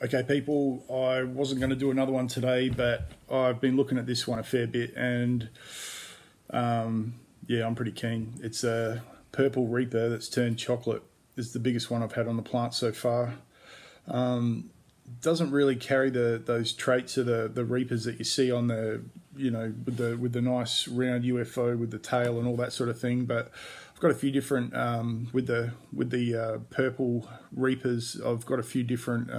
Okay, people, I wasn't going to do another one today, but I've been looking at this one a fair bit, and yeah, I'm pretty keen. It's a purple Reaper that's turned chocolate. It's the biggest one I've had on the plant so far. Doesn't really carry those traits of the Reapers that you see on the, with the nice round UFO with the tail and all that sort of thing, but I've got a few different with the purple Reapers. I've got a few different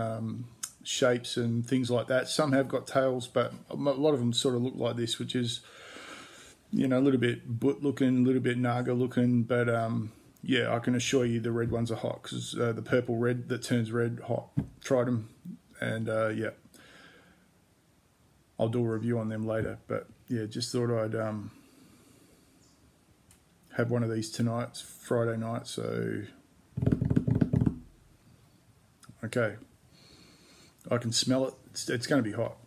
shapes and things like that. Some have got tails, but a lot of them sort of look like this, which is, a little bit butt looking, a little bit naga looking, but yeah, I can assure you the red ones are hot, because the purple red that turns red, hot. Tried them, and yeah, I'll do a review on them later. But yeah, just thought I'd have one of these tonight. It's Friday night, so okay. I can smell it. It's going to be hot.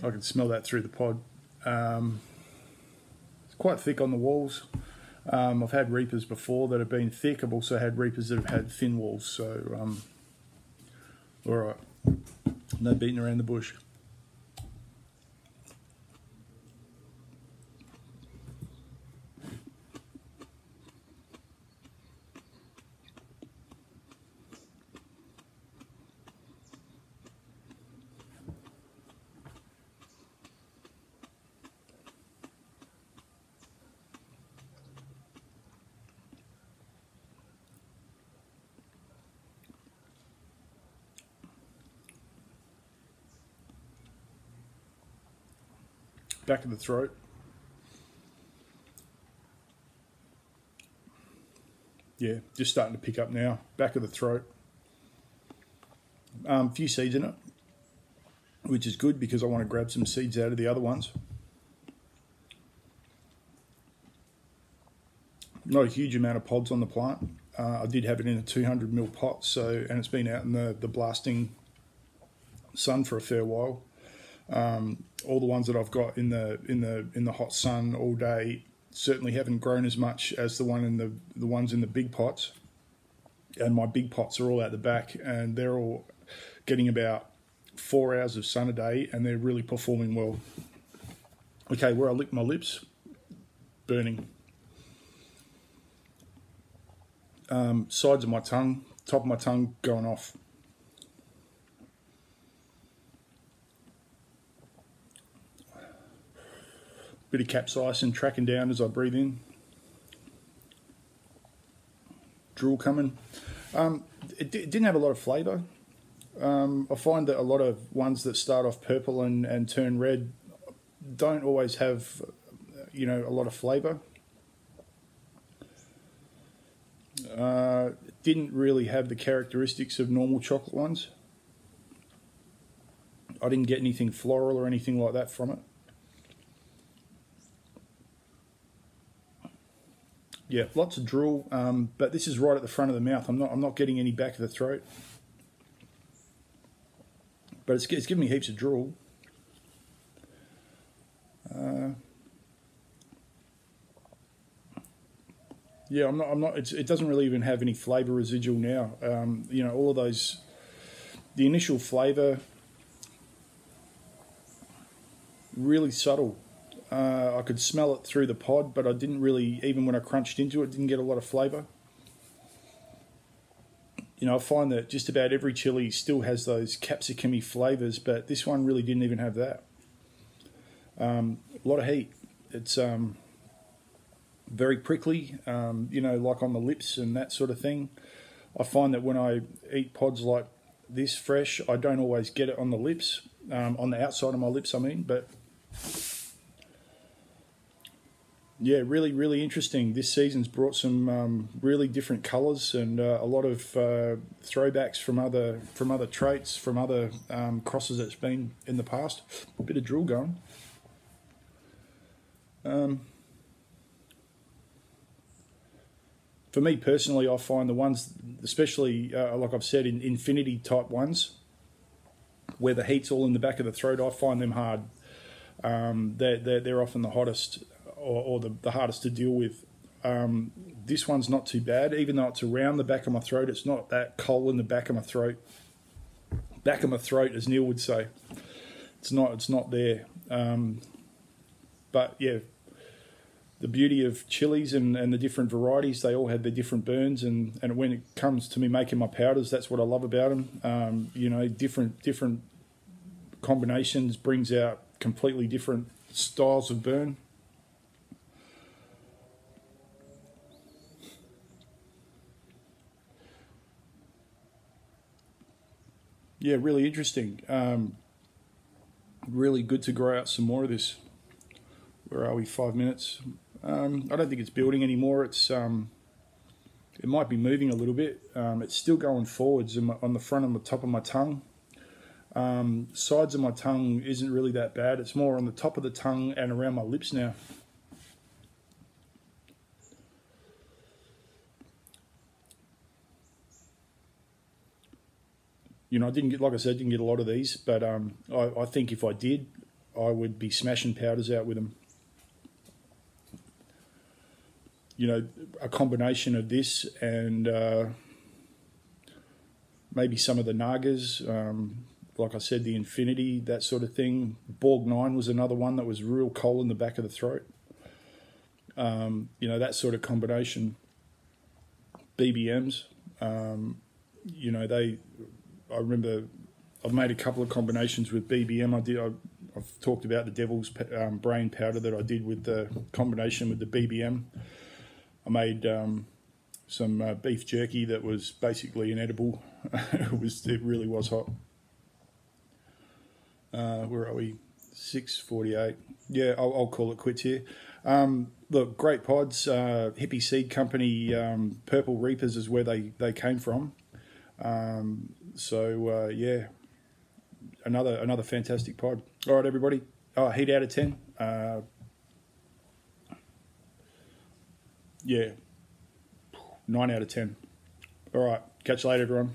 I can smell that through the pod. It's quite thick on the walls. I've had Reapers before that have been thick. I've also had Reapers that have had thin walls. So, all right. No beating around the bush. Back of the throat. Yeah, just starting to pick up now. Back of the throat. A few seeds in it, which is good because I want to grab some seeds out of the other ones. Not a huge amount of pods on the plant. I did have it in a 200ml pot, and it's been out in the blasting sun for a fair while. All the ones that I've got in the hot sun all day certainly haven't grown as much as the ones in the big pots, and my big pots are all out the back, and they're all getting about 4 hours of sun a day, and they're really performing well. Okay, where I lick my lips, burning. Sides of my tongue, top of my tongue going off. Bit of capsaicin tracking down as I breathe in. Drool coming. It didn't have a lot of flavour. I find that a lot of ones that start off purple and turn red don't always have, a lot of flavour. Didn't really have the characteristics of normal chocolate ones. I didn't get anything floral or anything like that from it. Yeah, lots of drool, but this is right at the front of the mouth. I'm not getting any back of the throat, but it's giving me heaps of drool. Yeah, I'm not. It doesn't really even have any flavour residual now. All of those, the initial flavour, really subtle. I could smell it through the pod, but I didn't really, even when I crunched into it, didn't get a lot of flavour. I find that just about every chili still has those capsicum-y flavours, but this one really didn't even have that. A lot of heat. It's very prickly, like on the lips and that sort of thing. I find that when I eat pods like this fresh, I don't always get it on the lips, on the outside of my lips, I mean, but yeah, really, really interesting. This season's brought some really different colours and a lot of throwbacks from other traits, from other crosses that's been in the past. A bit of drool going. For me personally, I find the ones, especially like I've said, in infinity type ones, where the heat's all in the back of the throat, I find them hard. They're often the hottest, or the hardest to deal with. This one's not too bad, even though it's around the back of my throat. It's not that cold in the back of my throat, back of my throat, as Neil would say. It's not there. But yeah, the beauty of chilies and the different varieties, they all had their different burns, and when it comes to me making my powders, that's what I love about them. You know, different combinations brings out completely different styles of burn. Yeah, really interesting. Really good to grow out some more of this. Where are we? 5 minutes. I don't think it's building anymore. It might be moving a little bit. It's still going forwards on the front and the top of my tongue. Sides of my tongue isn't really that bad. It's more on the top of the tongue and around my lips now. You know, I didn't get, like I said, didn't get a lot of these, but I think if I did, I would be smashing powders out with them. You know, a combination of this and maybe some of the Nagas, like I said, the Infinity, that sort of thing. Borg 9 was another one that was real coal in the back of the throat. You know, that sort of combination. BBMs, you know, I remember I've made a couple of combinations with BBM. I've talked about the Devil's Brain powder that I did with the combination with the BBM. I made some beef jerky that was basically inedible. It really was hot. Where are we? 6:48. Yeah, I'll call it quits here. Look, great pods. Hippie Seed Company, Purple Reapers is where they came from. Yeah, another fantastic pod. All right, everybody. Heat out of 10. Yeah, 9 out of 10. All right, catch you later, everyone.